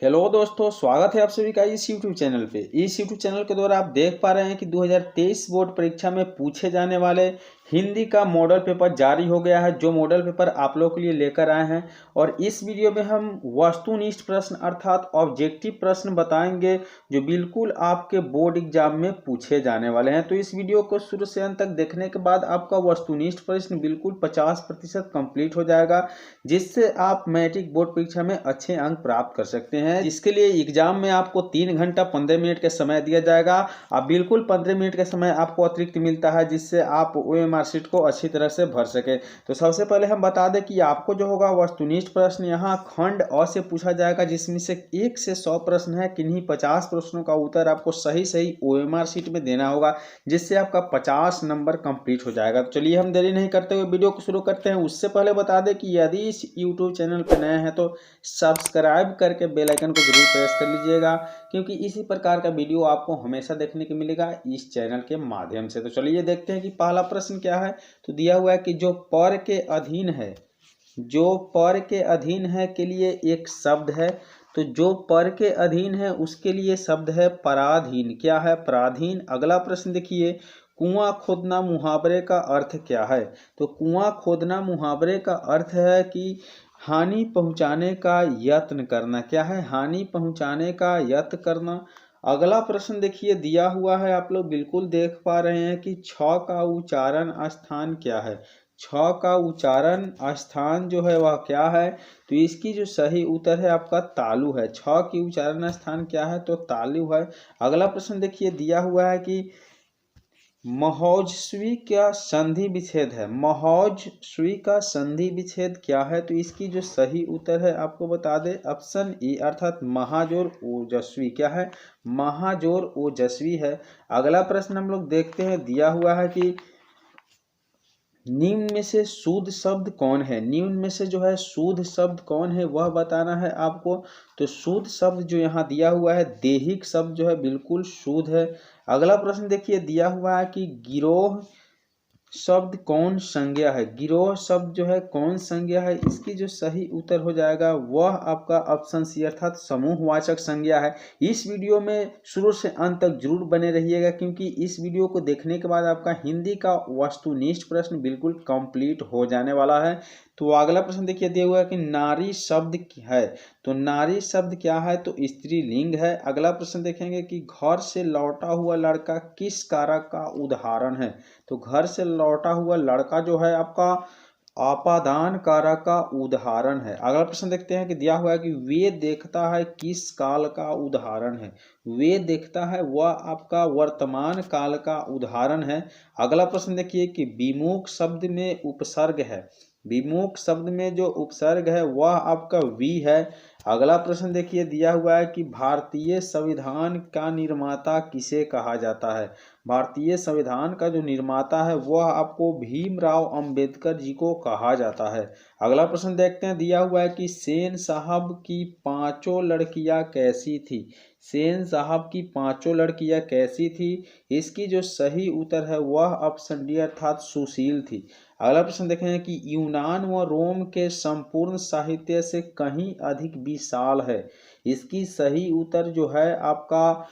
Hello दोस्तों, स्वागत है आप सभी का इस YouTube चैनल पे। इस YouTube चैनल के द्वारा आप देख पा रहे हैं कि 2023 बोर्ड परीक्षा में पूछे जाने वाले हिंदी का मॉडल पेपर जारी हो गया है, जो मॉडल पेपर आप लोगों के लिए लेकर आए हैं। और इस वीडियो में हम वस्तुनिष्ठ प्रश्न अर्थात ऑब्जेक्टिव प्रश्न बताएंगे, जो बिल्कुल आपके बोर्ड एग्जाम में पूछे जाने वाले हैं। तो इस वीडियो को शुरू से अंत तक देखने के बाद आपका वस्तुनिष्ठ प्रश्न बिल्कुल 50% कंप्लीट हो जाएगा, जिससे आप मैट्रिक बोर्ड परीक्षा में अच्छे अंक प्राप्त कर सकते हैं। इसके लिए एग्जाम में आपको 3 घंटा 15 मिनट का समय दिया जाएगा। अब बिल्कुल 15 मिनट का समय आपको अतिरिक्त मिलता है, जिससे आप ओएमआर शीट को अच्छी तरह से भर सके। तो सबसे पहले हम बता दें कि आपको जो होगा वस्तुनिष्ठ प्रश्न यहाँ खंड अ से पूछा जाएगा, जिसमें से 1 से 100 प्रश्न है। किन्हीं 50 प्रश्नों का उत्तर आपको सही सही ओएमआर शीट में देना होगा, जिससे आपका 50 नंबर कंप्लीट हो जाएगा। तो चलिए हम देरी नहीं करते हुए वीडियो को शुरू करते हैं। उससे पहले बता दें कि यदि इस यूट्यूब चैनल पर नए हैं तो सब्सक्राइब करके बेल आइकन को जरूर प्रेस कर लीजिएगा, क्योंकि इसी प्रकार का वीडियो आपको हमेशा देखने को मिलेगा इस चैनल के माध्यम से। तो चलिए देखते हैं कि पहला प्रश्न क्या है। तो दिया हुआ है कि जो पर के अधीन है, जो पर के अधीन है के लिए एक शब्द है। तो जो पर के अधीन है उसके लिए शब्द है पराधीन। क्या है? पराधीन। अगला प्रश्न देखिए, कुआं खोदना मुहावरे का अर्थ क्या है? तो कुआं खोदना मुहावरे का अर्थ है कि हानि पहुंचाने का यत्न करना। क्या है? हानि पहुंचाने का यत्न करना। अगला प्रश्न देखिए, दिया हुआ है, आप लोग बिल्कुल देख पा रहे हैं कि छ का उच्चारण स्थान क्या है। छ का उच्चारण स्थान जो है वह क्या है? तो इसकी जो सही उत्तर है आपका तालु है। छ की उच्चारण स्थान क्या है? तो तालु है। अगला प्रश्न देखिए, दिया हुआ है कि महोजस्वी का संधि विच्छेद है। महोजस्वी का संधि विच्छेद क्या है? तो इसकी जो सही उत्तर है आपको बता दें, ऑप्शन ई अर्थात महाजोर ओजस्वी। क्या है? महाजोर ओजस्वी है। अगला प्रश्न हम लोग देखते हैं, दिया हुआ है कि निम्न में से शुद्ध शब्द कौन है? निम्न में से जो है शुद्ध शब्द कौन है वह बताना है आपको। तो शुद्ध शब्द जो यहाँ दिया हुआ है, दैहिक शब्द जो है बिल्कुल शुद्ध है। अगला प्रश्न देखिए, दिया हुआ है कि गिरोह शब्द कौन संज्ञा है? गिरोह शब्द जो है कौन संज्ञा है? इसकी जो सही उत्तर हो जाएगा वह आपका ऑप्शन सी अर्थात समूहवाचक संज्ञा है। इस वीडियो में शुरू से अंत तक जरूर बने रहिएगा, क्योंकि इस वीडियो को देखने के बाद आपका हिंदी का वस्तुनिष्ठ प्रश्न बिल्कुल कंप्लीट हो जाने वाला है। तो अगला प्रश्न देखिए, दिया हुआ है कि नारी शब्द है। तो नारी शब्द क्या है? तो स्त्रीलिंग है। अगला प्रश्न देखेंगे कि घर से लौटा हुआ लड़का किस कारक का उदाहरण है? तो घर से लौटा हुआ लड़का जो है आपका आपादान कारक का उदाहरण है। अगला प्रश्न देखते हैं कि दिया हुआ है कि वे देखता है किस काल का उदाहरण है? वे देखता है वह आपका वर्तमान काल का उदाहरण है। अगला प्रश्न देखिए कि विमुख शब्द में उपसर्ग है। विमुख शब्द में जो उपसर्ग है वह आपका वी है। अगला प्रश्न देखिए, दिया हुआ है कि भारतीय संविधान का निर्माता किसे कहा जाता है? भारतीय संविधान का जो निर्माता है वह आपको भीमराव अंबेडकर जी को कहा जाता है। अगला प्रश्न देखते हैं, दिया हुआ है कि सेन साहब की पांचों लड़कियां कैसी थी? सेन साहब की पांचों लड़कियां कैसी थी? इसकी जो सही उत्तर है वह ऑप्शन डी अर्थात सुशील थी। अगला प्रश्न देखें कि यूनान व रोम के संपूर्ण साहित्य से कहीं अधिक विशाल है। इसकी सही उत्तर जो है आपका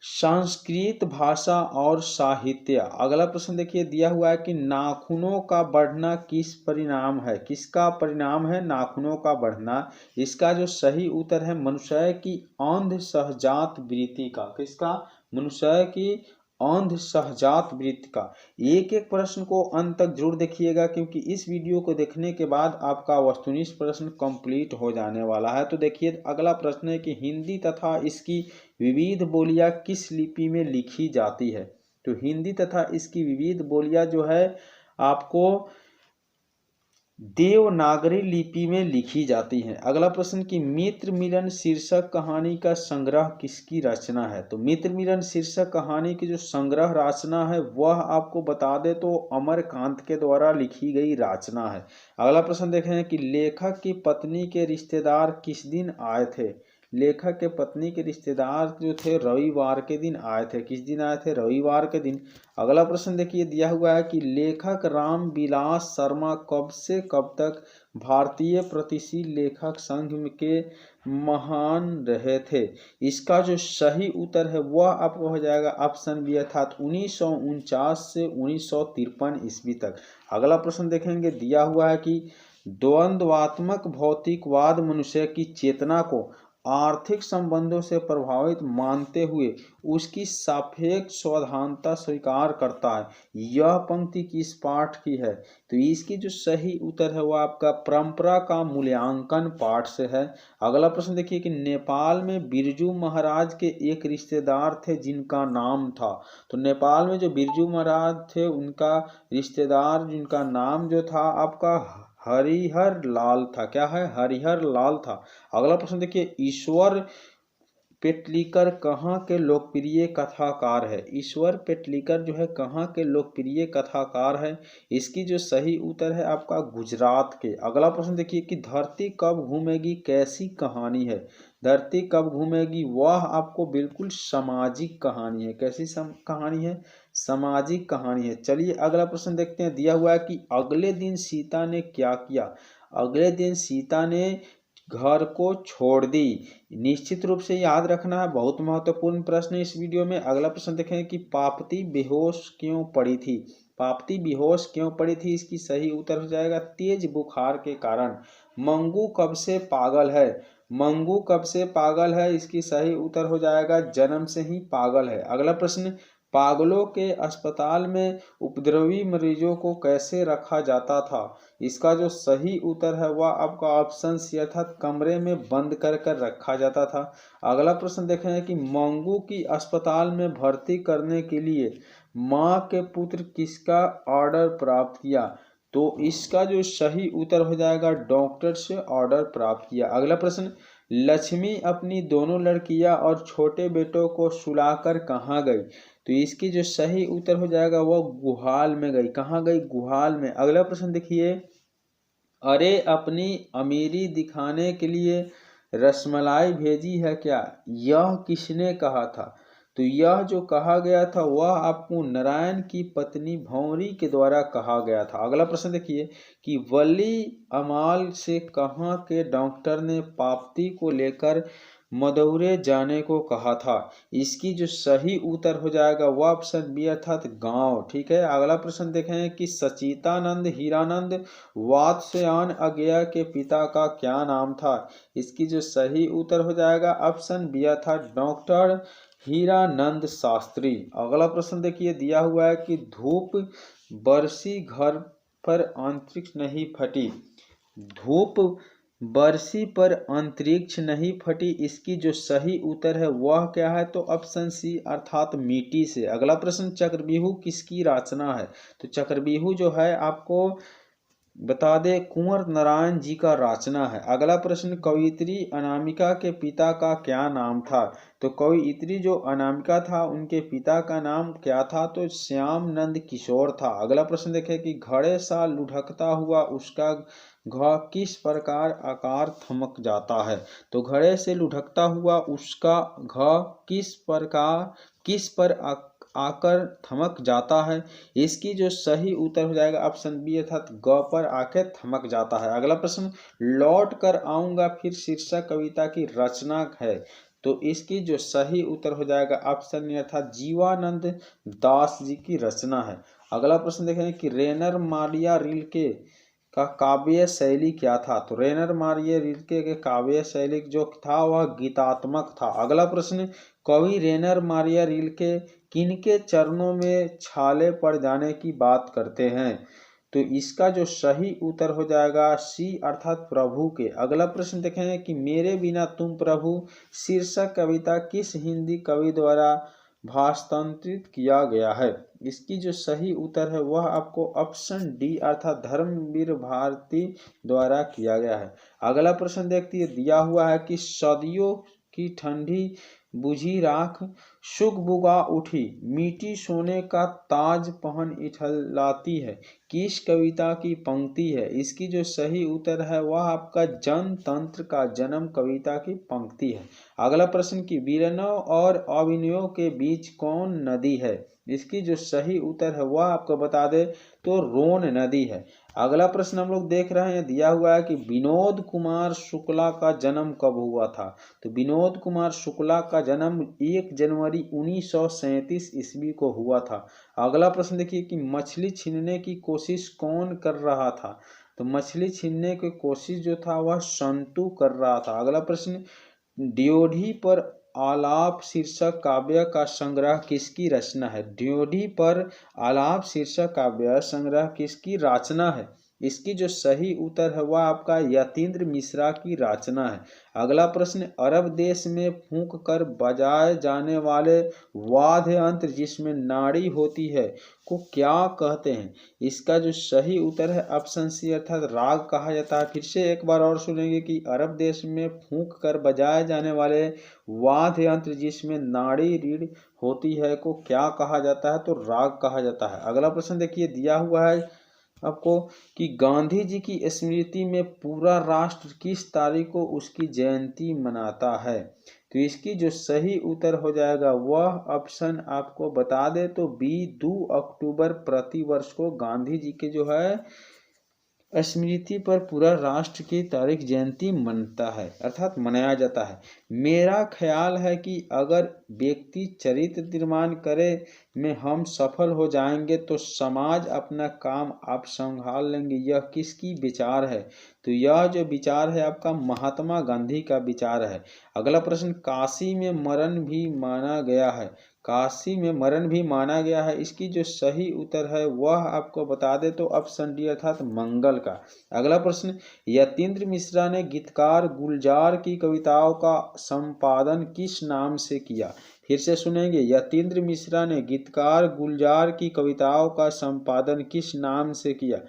संस्कृत भाषा और साहित्य। अगला प्रश्न देखिए, दिया हुआ है कि नाखूनों का बढ़ना किस परिणाम है? किसका परिणाम है नाखूनों का बढ़ना? इसका जो सही उत्तर है मनुष्य की अंध सहजात वृत्ति का। किसका? मनुष्य की अंध सहजात वृत्ति का। एक एक प्रश्न को अंत तक जरूर देखिएगा, क्योंकि इस वीडियो को देखने के बाद आपका वस्तुनिष्ठ प्रश्न कंप्लीट हो जाने वाला है। तो देखिए, अगला प्रश्न है कि हिंदी तथा इसकी विविध बोलियां किस लिपि में लिखी जाती है? तो हिंदी तथा इसकी विविध बोलियां जो है आपको देवनागरी लिपि में लिखी जाती हैं। अगला प्रश्न कि मित्र मिलन शीर्षक कहानी का संग्रह किसकी रचना है? तो मित्र मिलन शीर्षक कहानी की जो संग्रह रचना है वह आपको बता दे तो अमरकांत के द्वारा लिखी गई रचना है। अगला प्रश्न देखें कि लेखक की पत्नी के रिश्तेदार किस दिन आए थे? लेखक के पत्नी के रिश्तेदार जो थे रविवार के दिन आए थे। किस दिन आए थे? रविवार के दिन। अगला प्रश्न देखिए दिया हुआ है कि लेखक राम विलास शर्मा कब से कब तक भारतीय प्रतिशील लेखक संघ के महान रहे थे। इसका जो सही उत्तर है वह आपको हो जाएगा ऑप्शन बी अर्थात 1949 से 1953 ईस्वी तक। अगला प्रश्न देखेंगे दिया हुआ है कि द्वंद्वात्मक भौतिकवाद मनुष्य की चेतना को आर्थिक संबंधों से प्रभावित मानते हुए उसकी सापेक्ष स्वाधानता स्वीकार करता है। यह पंक्ति किस पाठ की है? तो इसकी जो सही उत्तर है वह आपका परंपरा का मूल्यांकन पाठ से है। अगला प्रश्न देखिए कि नेपाल में बिरजू महाराज के एक रिश्तेदार थे जिनका नाम था। तो नेपाल में जो बिरजू महाराज थे उनका रिश्तेदार जिनका नाम जो था आपका हरिहर लाल था। क्या है? हरिहर लाल था। अगला प्रश्न देखिए ईश्वर पेटलीकर कहाँ के लोकप्रिय कथाकार है? ईश्वर पेटलीकर जो है कहाँ के लोकप्रिय कथाकार है? इसकी जो सही उत्तर है आपका गुजरात के। अगला प्रश्न देखिए कि धरती कब घूमेगी कैसी कहानी है? धरती कब घूमेगी वह आपको बिल्कुल सामाजिक कहानी है। कैसी कहानी है? सामाजिक कहानी है। चलिए अगला प्रश्न देखते हैं। दिया हुआ है कि अगले दिन सीता ने क्या किया? अगले दिन सीता ने घर को छोड़ दी। निश्चित रूप से याद रखना है, बहुत महत्वपूर्ण प्रश्न है इस वीडियो में। अगला प्रश्न देखें कि पापती बेहोश क्यों पड़ी थी? पापती बेहोश क्यों पड़ी थी? इसकी सही उत्तर हो जाएगा तेज बुखार के कारण। मंगू कब से पागल है? मंगू कब से पागल है? इसकी सही उत्तर हो जाएगा जन्म से ही पागल है। अगला प्रश्न पागलों के अस्पताल में उपद्रवी मरीजों को कैसे रखा जाता था? इसका जो सही उत्तर है वह आपका ऑप्शन सी अर्थात कमरे में बंद कर रखा जाता था। अगला प्रश्न देखें कि मंगू की अस्पताल में भर्ती करने के लिए मां के पुत्र किसका ऑर्डर प्राप्त किया? तो इसका जो सही उत्तर हो जाएगा डॉक्टर से ऑर्डर प्राप्त किया। अगला प्रश्न लक्ष्मी अपनी दोनों लड़कियां और छोटे बेटों को सुलाकर कहाँ गई? तो इसकी जो सही उत्तर हो जाएगा वह गुहाल में गई। कहाँ गई? गुहाल में। अगला प्रश्न देखिए अरे अपनी अमीरी दिखाने के लिए रसमलाई भेजी है क्या? यह किसने कहा था? तो यह जो कहा गया था वह आपको नारायण की पत्नी भौरी के द्वारा कहा गया था। अगला प्रश्न देखिए कि वली अमाल से कहाँ के डॉक्टर ने पापती को लेकर मदुरै जाने को कहा था? इसकी जो सही उत्तर हो जाएगा वह ऑप्शन बी अर्थात गांव। ठीक है। अगला प्रश्न देखें कि सचितानंद हीरानंद वात्स्यायन अज्ञेय के पिता का क्या नाम था? इसकी जो सही उत्तर हो जाएगा ऑप्शन बी अर्थात डॉक्टर हीरानंद शास्त्री। अगला प्रश्न देखिए दिया हुआ है कि धूप बरसी घर पर अंतरिक्ष नहीं फटी। धूप बरसी पर अंतरिक्ष नहीं फटी। इसकी जो सही उत्तर है वह क्या है? तो ऑप्शन सी अर्थात मिट्टी से। अगला प्रश्न चक्रव्यूह किसकी रचना है? तो चक्रव्यूह जो है आपको बता दे कुंवर नारायण जी का रचना है। अगला प्रश्न कवयित्री अनामिका के पिता का क्या नाम था? तो कवयित्री जो अनामिका था उनके पिता का नाम क्या था? तो श्याम नंद किशोर था। अगला प्रश्न देखें कि घड़े सा लुढ़कता हुआ उसका घ किस प्रकार आकार थमक जाता है? तो घड़े से लुढ़कता हुआ उसका घ किस पर आकर थमक जाता है? इसकी जो सही उत्तर हो जाएगा ऑप्शन बी अर्थात ग पर आके थमक जाता है। अगला प्रश्न लौट कर आऊंगा फिर शीर्षक कविता की रचना है। तो इसकी जो सही उत्तर हो जाएगा ऑप्शन ए अर्थात जीवानंद दास जी की रचना है। अगला प्रश्न देखें कि रेनर मारिया रिल्के का काव्य शैली क्या था? तो रेनर मारिया रिल्के के काव्य शैली जो था वह गीतात्मक था। अगला प्रश्न कवि रेनर मारिया रिल्के किनके चरणों में छाले पड़ जाने की बात करते हैं? तो इसका जो सही उत्तर हो जाएगा सी अर्थात प्रभु के। अगला प्रश्न देखें कि मेरे बिना तुम प्रभु शीर्षक कविता किस हिंदी कवि द्वारा भाषांतरित किया गया है? इसकी जो सही उत्तर है वह आपको ऑप्शन डी अर्थात धर्मवीर भारती द्वारा किया गया है। अगला प्रश्न देखते हैं दिया हुआ है कि सदियों की ठंडी बुझी राख, शुक बुगा उठी, मीठी सोने का ताज पहन इठलाती है, किस कविता की पंक्ति है? इसकी जो सही उत्तर है वह आपका जनतंत्र का जन्म कविता की पंक्ति है। अगला प्रश्न की वीरनों और अभिनयों के बीच कौन नदी है? इसकी जो सही उत्तर है वह आपको बता दे तो रोन नदी है। अगला प्रश्न हम लोग देख रहे हैं, दिया हुआ है कि विनोद कुमार शुक्ला का जन्म कब हुआ था? तो विनोद कुमार शुक्ला का जन्म 1 जनवरी 1937 ईस्वी को हुआ था। अगला प्रश्न देखिए कि मछली छीनने की कोशिश कौन कर रहा था? तो मछली छीनने की कोशिश जो था वह संतु कर रहा था। अगला प्रश्न, ड्योढ़ी पर आलाप शीर्षक काव्य का संग्रह किसकी रचना है? ड्योढ़ी पर आलाप शीर्षक काव्य संग्रह किसकी रचना है? इसकी जो सही उत्तर है वह आपका यतीन्द्र मिश्रा की रचना है। अगला प्रश्न, अरब देश में फूंक कर बजाए जाने वाले वाद्य यंत्र जिसमें नाड़ी होती है को क्या कहते हैं? इसका जो सही उत्तर है ऑप्शन सी अर्थात राग कहा जाता है। फिर से एक बार और सुनेंगे कि अरब देश में फूंक कर बजाए जाने वाले वाद्य यंत्र जिसमें नाड़ी रीढ़ होती है को क्या कहा जाता है? तो राग कहा जाता है। अगला प्रश्न देखिए, दिया हुआ है आपको कि गांधी जी की स्मृति में पूरा राष्ट्र किस तारीख को उसकी जयंती मनाता है? तो इसकी जो सही उत्तर हो जाएगा वह ऑप्शन आपको बता दे तो बी 2 अक्टूबर प्रतिवर्ष को गांधी जी के जो है स्मृति पर पूरा राष्ट्र की तारीख जयंती मनता है अर्थात मनाया जाता है। मेरा ख्याल है कि अगर व्यक्ति चरित्र निर्माण करे में हम सफल हो जाएंगे तो समाज अपना काम आप संभाल लेंगे, यह किसकी विचार है? तो यह जो विचार है आपका महात्मा गांधी का विचार है। अगला प्रश्न, काशी में मरण भी माना गया है, काशी में मरण भी माना गया है, इसकी जो सही उत्तर है वह आपको बता दे तो ऑप्शन डी अर्थात मंगल का। अगला प्रश्न, यतीन्द्र मिश्रा ने गीतकार गुलजार की कविताओं का संपादन किस नाम से किया? फिर से सुनेंगे, यतीन्द्र मिश्रा ने गीतकार गुलजार की कविताओं का संपादन किस नाम से किया?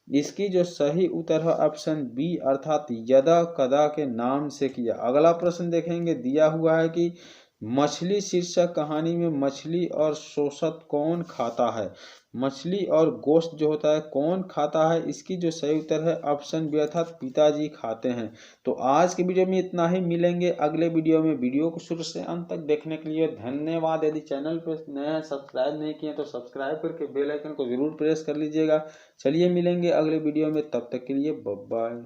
इसकी जो सही उत्तर है ऑप्शन बी अर्थात यदा कदा के नाम से किया। अगला प्रश्न देखेंगे, दिया हुआ है कि मछली शीर्षक कहानी में मछली और शोषक कौन खाता है? मछली और गोश्त जो होता है कौन खाता है? इसकी जो सही उत्तर है ऑप्शन बी अर्थात पिताजी खाते हैं। तो आज के वीडियो में इतना ही, मिलेंगे अगले वीडियो में। वीडियो को शुरू से अंत तक देखने के लिए धन्यवाद। यदि चैनल पर नए सब्सक्राइब नहीं किए तो सब्सक्राइब करके बेल आइकन को जरूर प्रेस कर लीजिएगा। चलिए मिलेंगे अगले वीडियो में, तब तक के लिए बाय बाय।